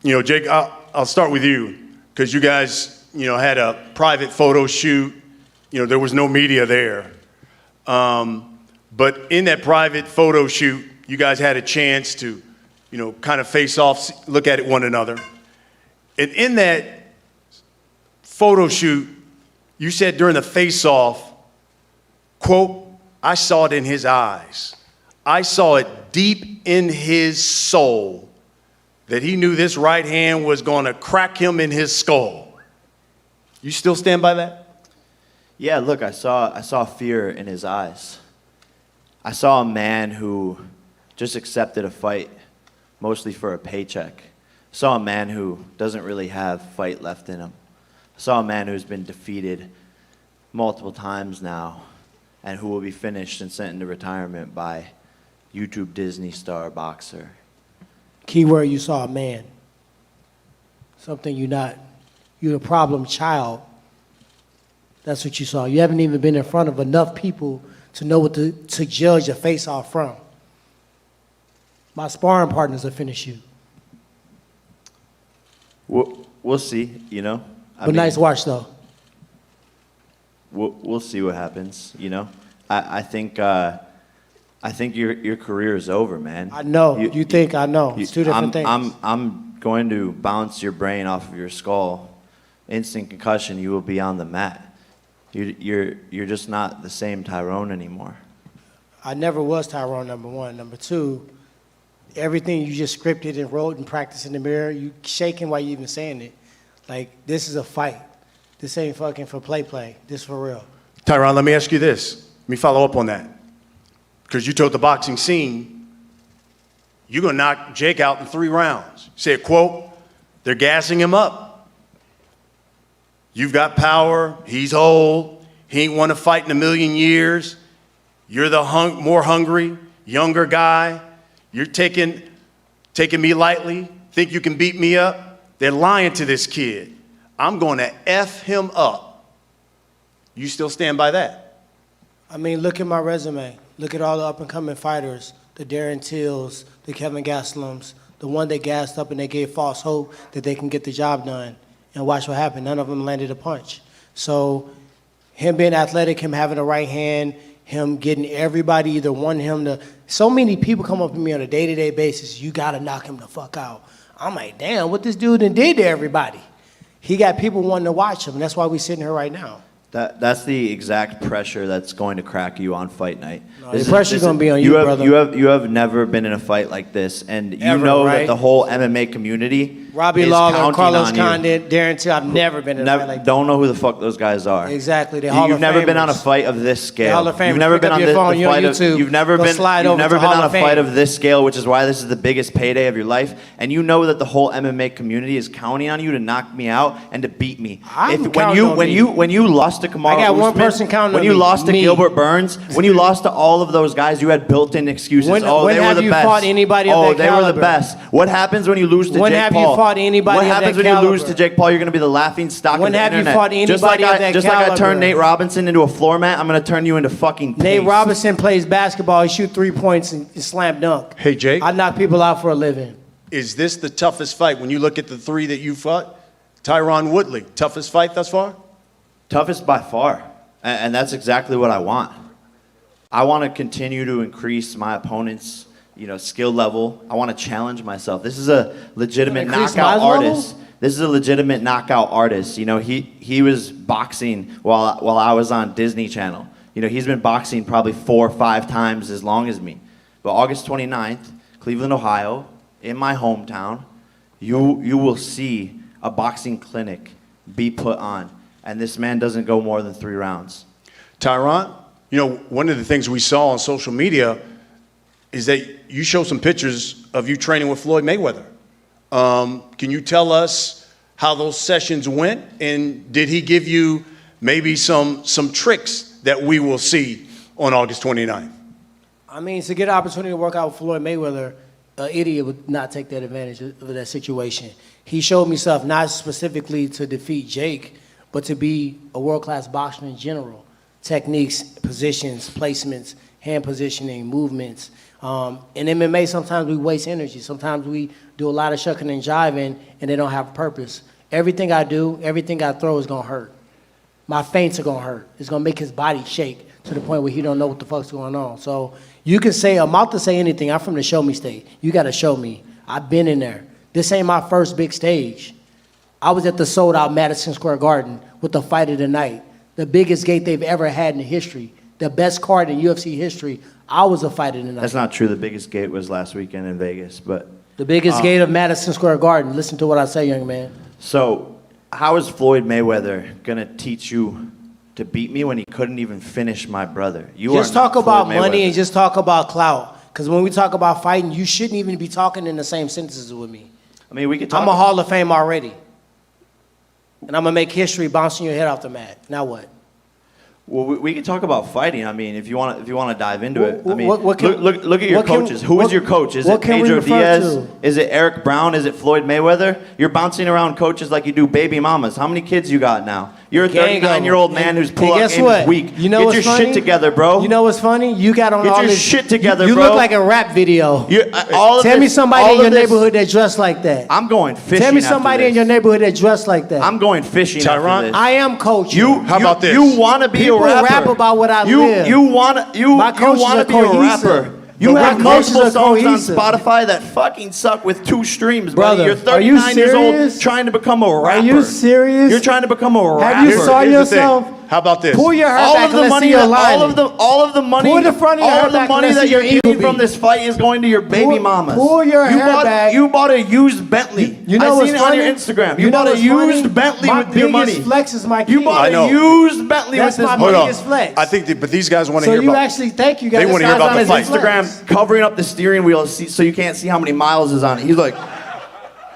Jake, I'll start with you because you guys, had a private photo shoot. There was no media there. But in that private photo shoot, you guys had a chance to, kind of face off, look at one another. And in that photo shoot, you said during the face-off, quote, "I saw it in his eyes. I saw it deep in his soul that he knew this right hand was going to crack him in his skull." You still stand by that? Yeah, look, I saw fear in his eyes. I saw a man who just accepted a fight mostly for a paycheck. I saw a man who doesn't really have fight left in him. I saw a man who's been defeated multiple times now and who will be finished and sent into retirement by YouTube Disney star boxer. Keyword, you saw a man. Something you're a problem child. That's what you saw. You haven't even been in front of enough people to know what to judge a face-off from. My sparring partners will finish you. We'll see, But nice watch, though. We'll see what happens, I think your career is over, man. I know. You think I know. It's two different things. I'm going to bounce your brain off of your skull. Instant concussion, you will be on the mat. You're just not the same Tyron anymore. I never was Tyron, number one. Number two, everything you just scripted and wrote and practiced in the mirror, you shaking while you even saying it. Like, this is a fight. This ain't fucking for play. This for real. Tyron, let me ask you this. Let me follow up on that. Because you told the boxing scene, you're going to knock Jake out in 3 rounds. You said, quote, "They're gassing him up. You've got power. He's old. He ain't won a fight in a million years. You're the more hungry, younger guy. You're taking me lightly. Think you can beat me up? They're lying to this kid. I'm going to F him up." You still stand by that? I mean, look at my resume. Look at all the up-and-coming fighters, the Darren Tills, the Kevin Gaslams, the one they gassed up and they gave false hope that they can get the job done. And watch what happened. None of them landed a punch. So him being athletic, him having a right hand, him getting everybody either want him to. So many people come up to me on a day-to-day basis, "You got to knock him the fuck out." I'm like, damn, what this dude done did to everybody? He got people wanting to watch him, and that's why we're sitting here right now. That's the exact pressure that's going to crack you on fight night. No, the pressure's going to be on you, brother. You have never been in a fight like this, and you Ever, know right? that the whole MMA community Robbie is Lawler, counting Carlos on you. Condit, Darren Till. I've never been in a fight like that. Don't know who the fuck those guys are. Exactly. They're Hall You've of never been Famers. on a fight of this scale. Hall of Famers. You've never Pick been up on your the phone, you're on fight of. YouTube. You've never Go been. slide You've over never to been Hall on a of fight Fame. of this scale, which is why this is the biggest payday of your life. And you know that the whole MMA community is counting on you to knock me out and to beat me. When you lost to Kamaru I got one Usman, person counting when on you me. lost to Me. Gilbert Burns, when you lost to all of those guys, you had built-in excuses. When They were have the you best. fought anybody of that they were the caliber? best. What happens when you lose to When Jake have Paul? you fought anybody What of happens that when you lose caliber? to Jake Paul? You're going to be the laughing stock When of the have you internet. fought Just like anybody of that like I caliber? turned Nate Robinson into a floor mat, I'm going to turn you into fucking Nate paste. Robinson plays basketball. He shoot 3 points and slam dunk. Hey, Jake. I knock people out for a living. Is this the toughest fight when you look at the 3 that you fought? Tyron Woodley, toughest fight thus far? Toughest by far. And that's exactly what I want. I want to continue to increase my opponent's, skill level. I want to challenge myself. This is a legitimate knockout artist. This is a legitimate knockout artist. He was boxing while I was on Disney Channel. He's been boxing probably 4 or 5 times as long as me. But August 29th, Cleveland, Ohio, in my hometown, you will see a boxing clinic be put on. And this man doesn't go more than 3 rounds. Tyron, one of the things we saw on social media is that you show some pictures of you training with Floyd Mayweather. Can you tell us how those sessions went? And did he give you maybe some tricks that we will see on August 29th? I mean, to get an opportunity to work out with Floyd Mayweather, an idiot would not take that advantage of that situation. He showed me stuff not specifically to defeat Jake, but to be a world-class boxer in general. Techniques, positions, placements, hand positioning, movements. In MMA, sometimes we waste energy. Sometimes we do a lot of shucking and jiving, and they don't have purpose. Everything I do, everything I throw is gonna hurt. My feints are gonna hurt. It's gonna make his body shake to the point where he don't know what the fuck's going on. So you can say, I'm out to say anything. I'm from the show me state. You gotta show me. I've been in there. This ain't my first big stage. I was at the sold out Madison Square Garden with the fight of the night. The biggest gate they've ever had in history. The best card in UFC history. I was a fight of the night. That's not true. The biggest gate was last weekend in Vegas, but. The biggest gate of Madison Square Garden. Listen to what I say, young man. So, how is Floyd Mayweather gonna teach you to beat me when he couldn't even finish my brother? Just talk about money and just talk about clout. Because when we talk about fighting, you shouldn't even be talking in the same sentences with me. I mean, we could talk. I'm a Hall of Fame already. And I'm going to make history bouncing your head off the mat. Now what? Well, we can talk about fighting. I mean, if you want to dive into it. I mean, what can- look at your what can- coaches. Who is your coach? Is what it can we Pedro refer Diaz? to? Is it Eric Brown? Is it Floyd Mayweather? You're bouncing around coaches like you do baby mamas. How many kids you got now? You're a Gang 39-year-old of 'em. man who's And pull-up guess game is what? weak. You know Get what's your funny? shit together, bro. You know what's funny? You got on Get all your this shit together, you bro. look like a rap video. Tell me somebody in your neighborhood that dressed like that. I'm going fishing. Tell me after somebody this. in your neighborhood that dressed like that. I'm going fishing. Tyron? After this. I am coaching. How about this? You want to be People a rapper. rap about what I you, live. You want to My coaches want are to be a cohesive. rapper. You But have my coaches multiple are songs cohesive. on Spotify that fucking suck with 2 streams, Brother, buddy. You're are you 39 years old serious? trying to become a rapper. Are you serious? You're trying to become a rapper. Have you saw Here's the thing. yourself? How about this? Pull your hair all back of the and let's money see your that, lining. all of the money Pull the front of your all hair of the back, money let's that see you're your getting eagle from beat. this fight is going to your baby mamas. pull your you hair bought, back. You bought a used Bentley. You know I what's seen funny? it on your Instagram. You know bought a what's funny? used Bentley My with your money. biggest flex is my You kid. bought I know. a used Bentley That's with this my money. Hold on. biggest flex. I think but these guys want to So hear you about. actually, thank you guys. They wanna hear about the fight. Instagram covering up the steering wheel so you can't see how many miles is on it. He's like,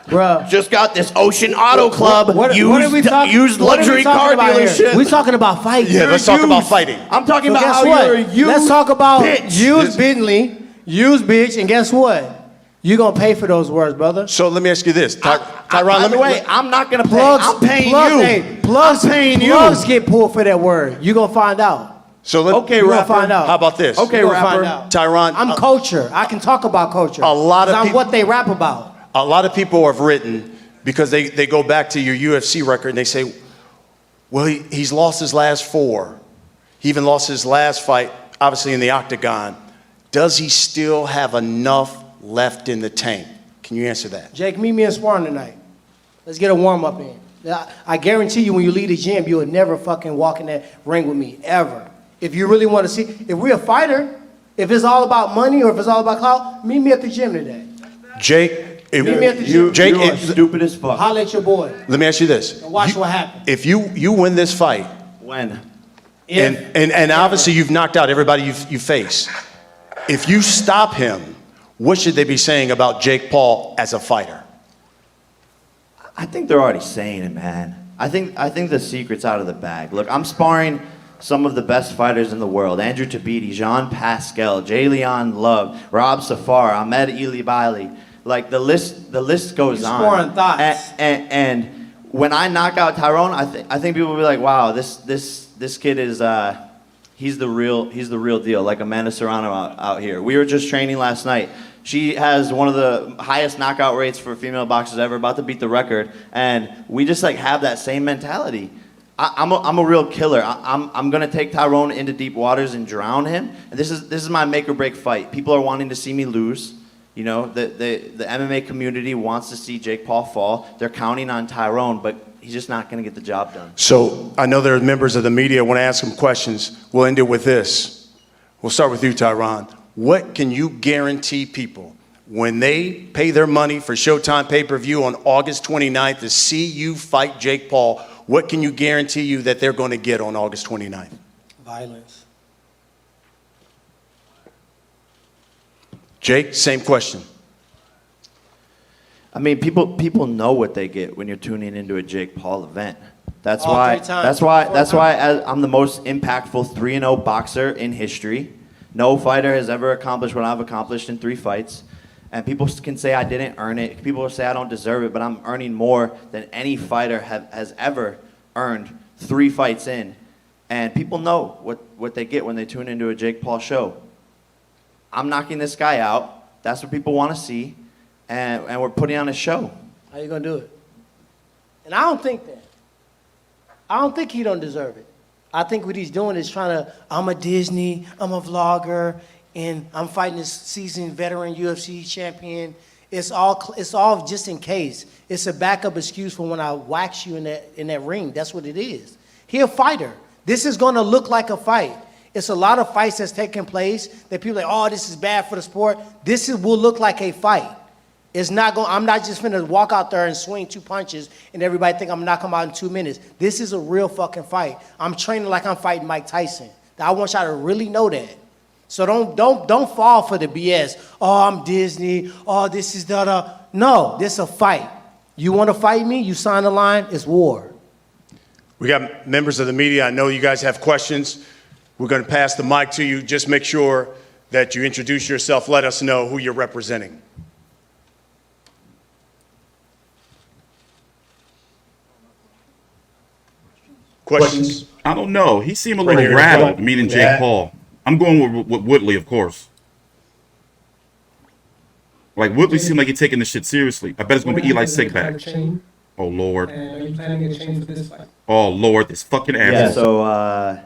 Bruh. just got this Ocean Auto Club What are we talking? used what are we luxury talking car about here? dealership. We talking about fighting. Yeah, let's talk about fighting. I'm talking So about guess how what? you're a used Let's talk about bitch. used Bentley, used bitch, and guess what? You're gonna pay for those words, brother. So let me ask you this, Tyron. By Let the me. way, I'm not gonna pay. Plugs, I'm paying plugs, you. Hey, plugs, I'm paying you. plugs get pulled for that word. You gonna find out. So let, Okay, You gonna rapper. find out. How about this? Okay, You gonna rapper. find out. Tyron, I'm culture. I can talk about culture. A lot of 'Cause I'm people- what they rap about. A lot of people have written because they go back to your UFC record and they say, well, he's lost his last 4. He even lost his last fight, obviously in the octagon. Does he still have enough left in the tank? Can you answer that? Jake, meet me in sparring tonight. Let's get a warm up in. I guarantee you, when you leave the gym, you will never fucking walk in that ring with me ever. If you really want to see, if we're a fighter, if it's all about money or if it's all about clout, meet me at the gym today. Jake, Meet me at the gym. Jake, You are stupid as fuck. Holla at your boy let me ask you this. and watch what happens. If you win this fight, When? and obviously you've knocked out everybody you face, if you stop him, what should they be saying about Jake Paul as a fighter? I think they're already saying it, man. I think the secret's out of the bag. Look, I'm sparring some of the best fighters in the world. Andrew Tabiti, Jean Pascal, Jayleon Love, Rob Safar, Ahmed Elibaili. Like the list goes on. sparring thoughts. And when I knock out Tyron, I think people will be like, wow, this kid is he's the real deal. Like Amanda Serrano out here. We were just training last night. She has one of the highest knockout rates for female boxers ever, about to beat the record, and we just like have that same mentality. I'm a real killer. I'm gonna take Tyron into deep waters and drown him. And this is my make or break fight. People are wanting to see me lose. You know, the MMA community wants to see Jake Paul fall. They're counting on Tyron, but he's just not gonna get the job done. So I know there are members of the media want to ask him questions. We'll end it with this. We'll start with you, Tyron. What can you guarantee people when they pay their money for Showtime pay-per-view on August 29th to see you fight Jake Paul? What can you guarantee you that they're going to get on August 29th? Violence. Jake, same question. I mean, people know what they get when you're tuning into a Jake Paul event. That's All why. 3 times. That's why. 4 That's times. why I'm the most impactful 3-0 boxer in history. No fighter has ever accomplished what I've accomplished in 3 fights. And people can say I didn't earn it. People will say I don't deserve it, but I'm earning more than any fighter has ever earned 3 fights in. And people know what they get when they tune into a Jake Paul show. I'm knocking this guy out. That's what people want to see. And we're putting on a show. How you gonna do it? And I don't think that. I don't think he don't deserve it. I think what he's doing is trying to, I'm a Disney, I'm a vlogger, and I'm fighting this seasoned veteran UFC champion. It's all just in case. It's a backup excuse for when I wax you in that ring. That's what it is. He a fighter. This is gonna look like a fight. It's a lot of fights that's taking place that people are like, oh, this is bad for the sport. Will look like a fight. It's not going. I'm not just finna walk out there and swing 2 punches and everybody think I'm knocking him out in 2 minutes. This is a real fucking fight. I'm training like I'm fighting Mike Tyson. I want y'all to really know that. So don't fall for the BS. Oh, I'm Disney. Oh, this is the. No, this is a fight. You want to fight me? You sign the line. It's war. We got members of the media. I know you guys have questions. We're going to pass the mic to you. Just make sure that you introduce yourself. Let us know who you're representing. Questions? I don't know. He seemed a Right little here. rattled, meeting Jake Yeah. Paul. I'm going with Woodley, of course. Like, Woodley seemed like he's taking this shit seriously. I bet it's going to be Eli's sick back. Oh, Lord. And are you planning a chain for this fight? Oh, Lord. This fucking Yeah, asshole. so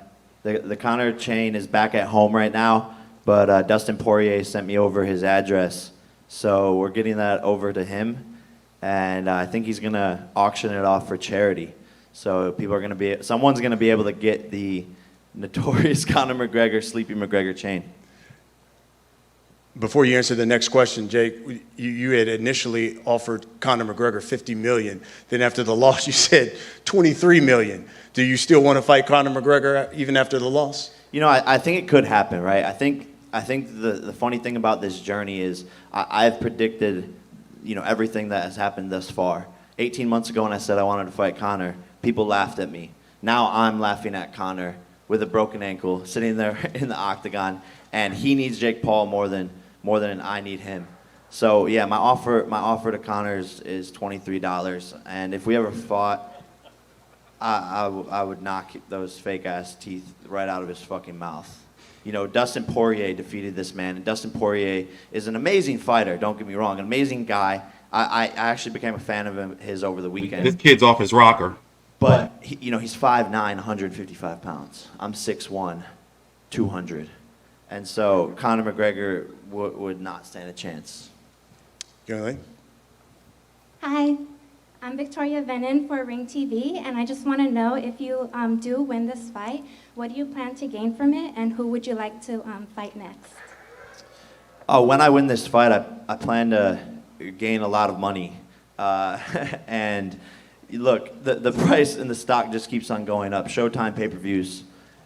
the Conor chain is back at home right now, but Dustin Poirier sent me over his address. So we're getting that over to him, and I think he's going to auction it off for charity. So people are going to someone's going to be able to get the notorious Conor McGregor, Sleepy McGregor chain. Before you answer the next question, Jake, you had initially offered Conor McGregor $50 million. Then after the loss, you said $23 million. Do you still want to fight Conor McGregor even after the loss? You know, I think it could happen, right? I think the funny thing about this journey is I've predicted, you know, everything that has happened thus far. 18 months ago when I said I wanted to fight Conor, people laughed at me. Now I'm laughing at Conor with a broken ankle, sitting there in the octagon, and he needs Jake Paul more than I need him. So yeah, my offer to Conor is $23, and if we ever fought, I would knock those fake ass teeth right out of his fucking mouth. You know, Dustin Poirier defeated this man, and Dustin Poirier is an amazing fighter. Don't get me wrong, an amazing guy. I actually became a fan of his over the weekend. This kid's off his rocker. But you know, he's 5'9", 155 pounds. I'm 6'1", 200. And so Conor McGregor would not stand a chance. Go Hi, I'm Victoria Venin for Ring TV, and I just want to know if you do win this fight, what do you plan to gain from it, and who would you like to fight next? Oh, when I win this fight, I plan to gain a lot of money. And look, the price and the stock just keeps on going up. Showtime pay-per-views.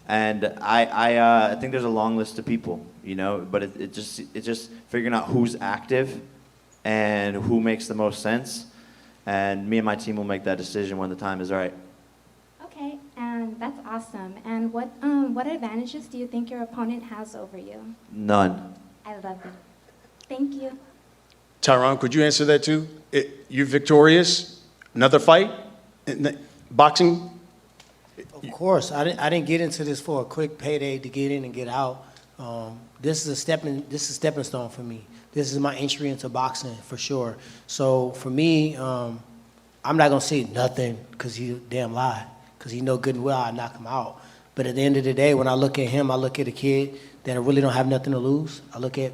And I think there's a long list of people, you know, but it's just figuring out who's active and who makes the most sense. And me and my team will make that decision when the time is right. Okay, and that's awesome. And what advantages do you think your opponent has over you? None. I love it. Thank you. Tyron, could you answer that too? You're victorious? Another fight? Boxing? Of course, I didn't get into this for a quick payday to get in and get out. This is a stepping stone for me. This is my entry into boxing for sure. So for me, I'm not gonna say nothing because he damn lie, because he know good and well I knock him out. But at the end of the day, when I look at him, I look at a kid that really don't have nothing to lose. I look at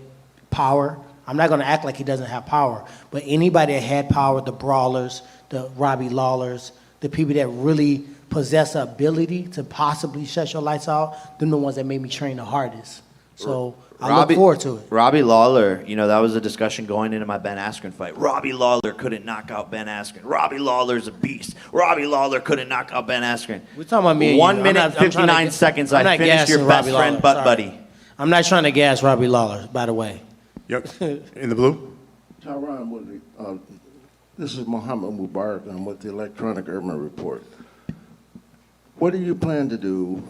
power. I'm not gonna act like he doesn't have power, but anybody that had power, the brawlers, the Robbie Lawlers, the people that really possess the ability to possibly shut your lights out, them the ones that made me train the hardest. So I look forward to it. Robbie Lawler, you know, that was a discussion going into my Ben Askren fight. Robbie Lawler couldn't knock out Ben Askren. Robbie Lawler's a beast. Robbie Lawler couldn't knock out Ben Askren. We're talking about me and you. 1 I'm minute, not- I'm trying to 59 get- seconds, I'm I not finished your gassing best Robbie friend, Lawler, butt sorry. buddy. I'm not trying to gas Robbie Lawler, by the way. Yep. In the blue? Tyron Woodley, this is Mohammed Mubarak. I'm with the Electronic Urban Report. What do you plan to do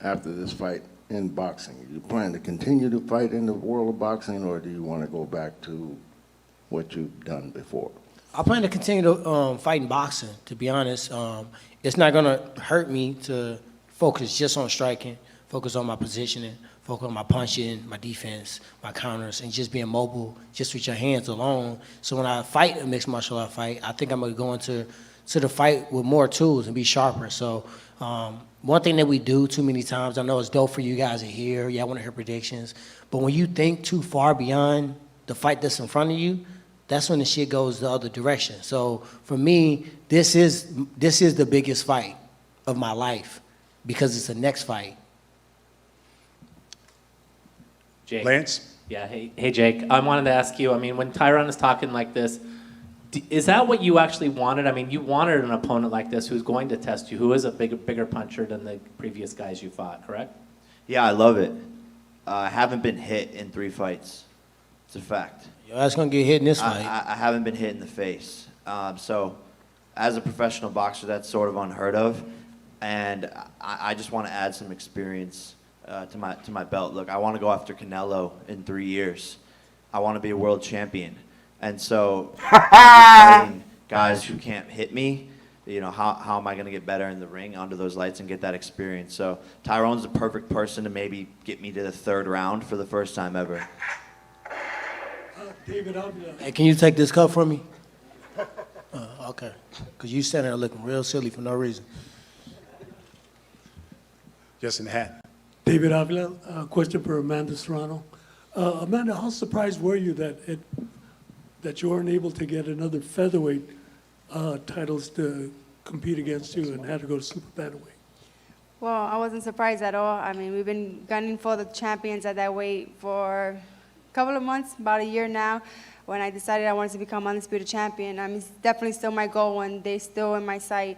after this fight in boxing? Do you plan to continue to fight in the world of boxing, or do you want to go back to what you've done before? I plan to continue to fight in boxing, to be honest. It's not going to hurt me to focus just on striking, focus on my positioning, focus on my punching, my defense, my counters, and just being mobile just with your hands alone. So when I fight a mixed martial art fight, I think I'm going to go into the fight with more tools and be sharper. So one thing that we do too many times, I know it's dope for you guys to hear, yeah, I want to hear predictions, but when you think too far beyond the fight that's in front of you, that's when the shit goes the other direction. So for me, this is the biggest fight of my life because it's the next fight. Jake. Lance? Yeah, hey Jake. I wanted to ask you, I mean, when Tyron is talking like this, is that what you actually wanted? I mean, you wanted an opponent like this who's going to test you, who is a bigger puncher than the previous guys you fought, correct? Yeah, I love it. I haven't been hit in 3 fights. It's a fact. Yo, that's going to get hit in this fight. I haven't been hit in the face. So as a professional boxer, that's sort of unheard of. And I just want to add some experience to my belt. Look, I want to go after Canelo in 3 years. I want to be a world champion. And so fighting guys who can't hit me, you know, how am I going to get better in the ring under those lights and get that experience? So Tyron's the perfect person to maybe get me to the 3rd round for the first time ever. David, Hey, can you take this cup from me? Okay. Because you standing there looking real silly for no reason. Just in the hat. David Avila, question for Amanda Serrano. Amanda, how surprised were you that you weren't able to get another featherweight titles to compete against you and had to go to super bantamweight? Well, I wasn't surprised at all. I mean, we've been gunning for the champions at that weight for a couple of months, about a year now. When I decided I wanted to become undisputed champion, I mean, it's definitely still my goal and they're still in my sight.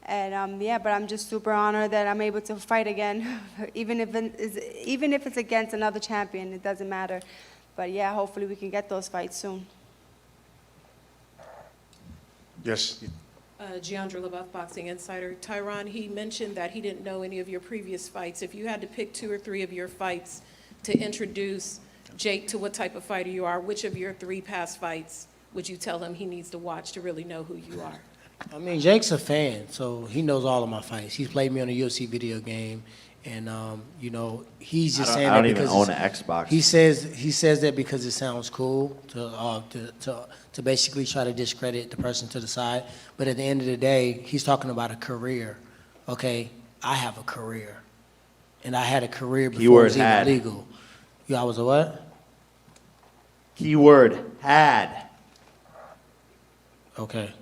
And yeah, but I'm just super honored that I'm able to fight again, even if it's against another champion, it doesn't matter. But yeah, hopefully we can get those fights soon. Yes. Giandra LaBeouf, Boxing Insider. Tyron, he mentioned that he didn't know any of your previous fights. If you had to pick 2 or 3 of your fights to introduce Jake to what type of fighter you are, which of your 3 past fights would you tell him he needs to watch to really know who you are? I mean, Jake's a fan, so he knows all of my fights. He's played me on a UFC video game, and you know, he's just saying that because I don't even own an Xbox. He says that because it sounds cool to basically try to discredit the person to the side. But at the end of the day, he's talking about a career. Okay, I have a career, and I had a career before it was even legal. I was a what? Keyword had. Okay.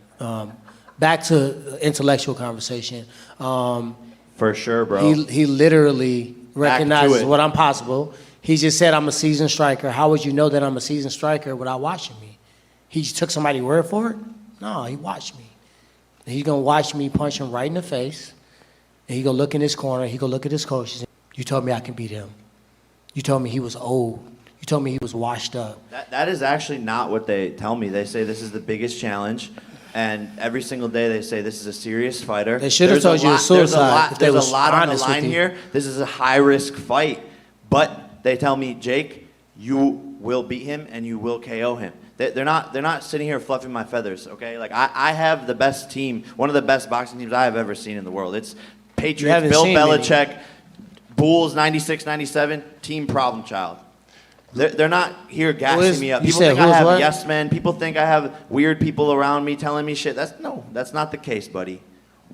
Back to intellectual conversation. For sure, bro. He literally recognizes what I'm possible. He just said I'm a seasoned striker. How would you know that I'm a seasoned striker without watching me? He just took somebody's word for it? No, he watched me. He's going to watch me punch him right in the face. And he's going to look in his corner. He's going to look at his coaches. You told me I can beat him. You told me he was old. You told me he was washed up. That is actually not what they tell me. They say this is the biggest challenge. And every single day they say this is a serious fighter. They should have told you it was suicide. There's a lot on the line here. This is a high-risk fight. But they tell me, Jake, you will beat him and you will KO him. They're not sitting here fluffing my feathers, okay? Like, I have the best team, one of the best boxing teams I have ever seen in the world. It's Patriots, Bill Belichick, Bulls, 96, 97, team problem child. They're not here gassing me up. People think I have yes men. People think I have weird people around me telling me shit. That's not the case, buddy.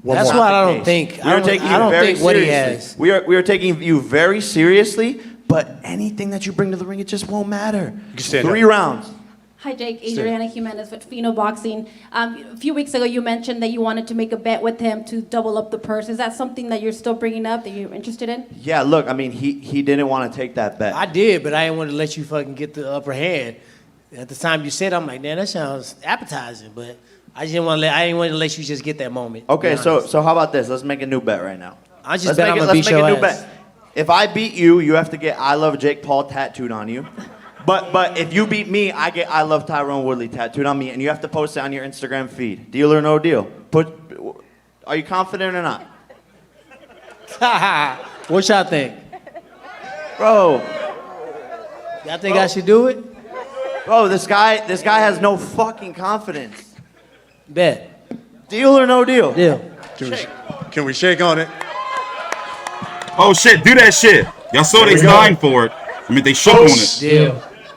That's why I don't think. I don't think what he has. We are taking you very seriously, but anything that you bring to the ring, it just won't matter. 3 rounds. Hi, Jake. Adriana Jimenez with Fino Boxing. A few weeks ago, you mentioned that you wanted to make a bet with him to double up the purse. Is that something that you're still bringing up, that you're interested in? Yeah, look, I mean, he didn't want to take that bet. I did, but I didn't want to let you fucking get the upper hand. At the time you said, I'm like, man, that sounds appetizing, but I didn't want to let you just get that moment. Okay, so how about this? Let's make a new bet right now. I just bet I'm gonna beat your ass. Bet. If I beat you, you have to get I Love Jake Paul tattooed on you. But if you beat me, I get I Love Tyron Woodley tattooed on me, and you have to post it on your Instagram feed. Deal or no deal? Are you confident or not? What y'all think? Bro. Y'all think I should do it? Bro, this guy has no fucking confidence. Bet. Deal or no deal? Deal. Can we shake on it? Oh shit, do that shit. Y'all saw they we go. signed for it. I mean, they shook on Folks, it.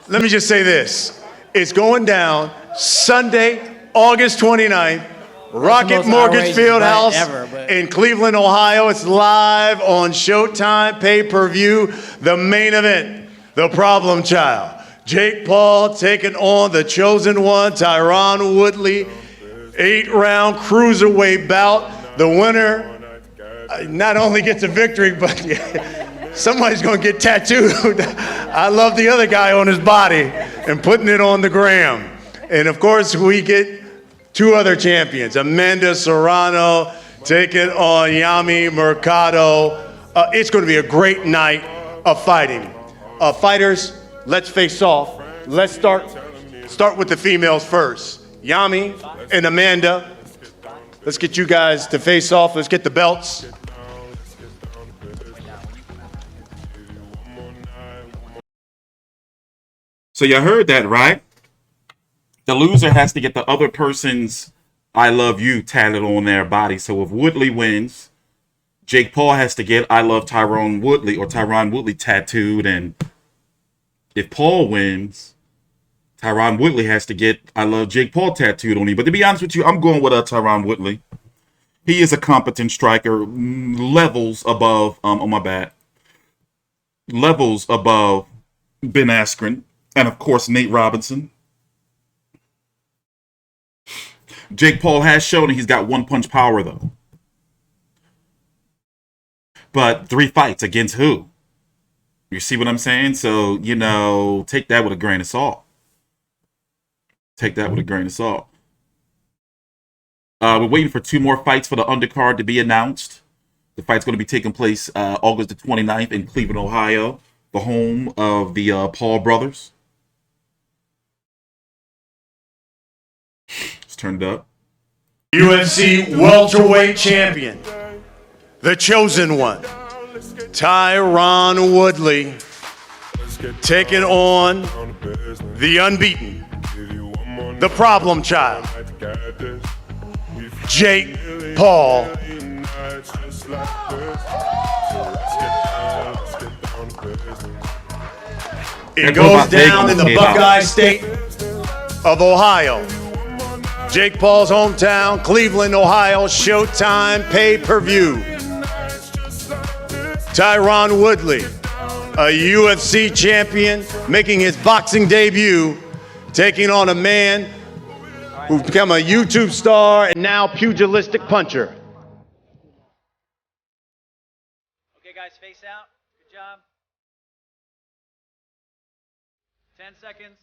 let me just say this. It's going down Sunday, August 29th, Rocket most Mortgage outrageous fight FieldHouse ever, but- in Cleveland, Ohio. It's live on Showtime pay-per-view. The main event, the problem child. Jake Paul taking on the chosen one, Tyron Woodley. 8-round cruiserweight bout. The winner not only gets a victory, but somebody's going to get tattooed. I love the other guy on his body and putting it on the gram. And of course, we get two other champions, Amanda Serrano taking on Yami Mercado. It's going to be a great night of fighting. Fighters, let's face off. Let's start with the females first. Yami and Amanda. Let's get you guys to face off. Let's get the belts. So you heard that, right? The loser has to get the other person's I love you tatted on their body. So if Woodley wins, Jake Paul has to get I love Tyron Woodley tattooed. And if Paul wins, Tyron Woodley has to get I love Jake Paul tattooed on him. But to be honest with you, I'm going with Tyron Woodley. He is a competent striker, levels above, levels above Ben Askren, and of course, Nate Robinson. Jake Paul has shown that he's got one-punch power, though. But 3 fights against who? You see what I'm saying? So, take that with a grain of salt. Take that with a grain of salt. We're waiting for 2 more fights for the undercard to be announced. The fight's going to be taking place August the 29th in Cleveland, Ohio, the home of the Paul brothers. Let's turn it up. UFC welterweight champion, the chosen one, Tyron Woodley, taking on the unbeaten, the problem child, Jake Paul. It goes down in the Buckeye State of Ohio. Jake Paul's hometown, Cleveland, Ohio, Showtime pay-per-view. Tyron Woodley, a UFC champion, making his boxing debut, taking on a man who's become a YouTube star and now pugilistic puncher. Okay, guys, face out. Good job. 10 seconds.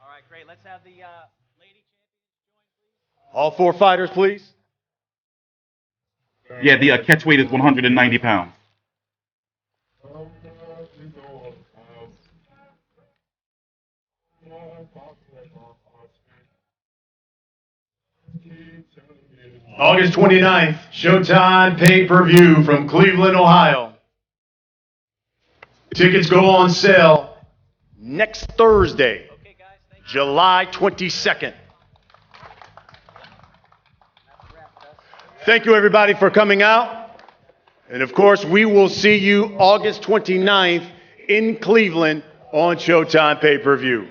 All right, great. Let's have the lady champions join, please. All 4 fighters, please. Yeah, the catch weight is 190 pounds. August 29th, Showtime pay-per-view from Cleveland, Ohio. Tickets go on sale next Thursday, July 22nd. Thank you, everybody, for coming out. And, of course, we will see you August 29th in Cleveland on Showtime pay-per-view.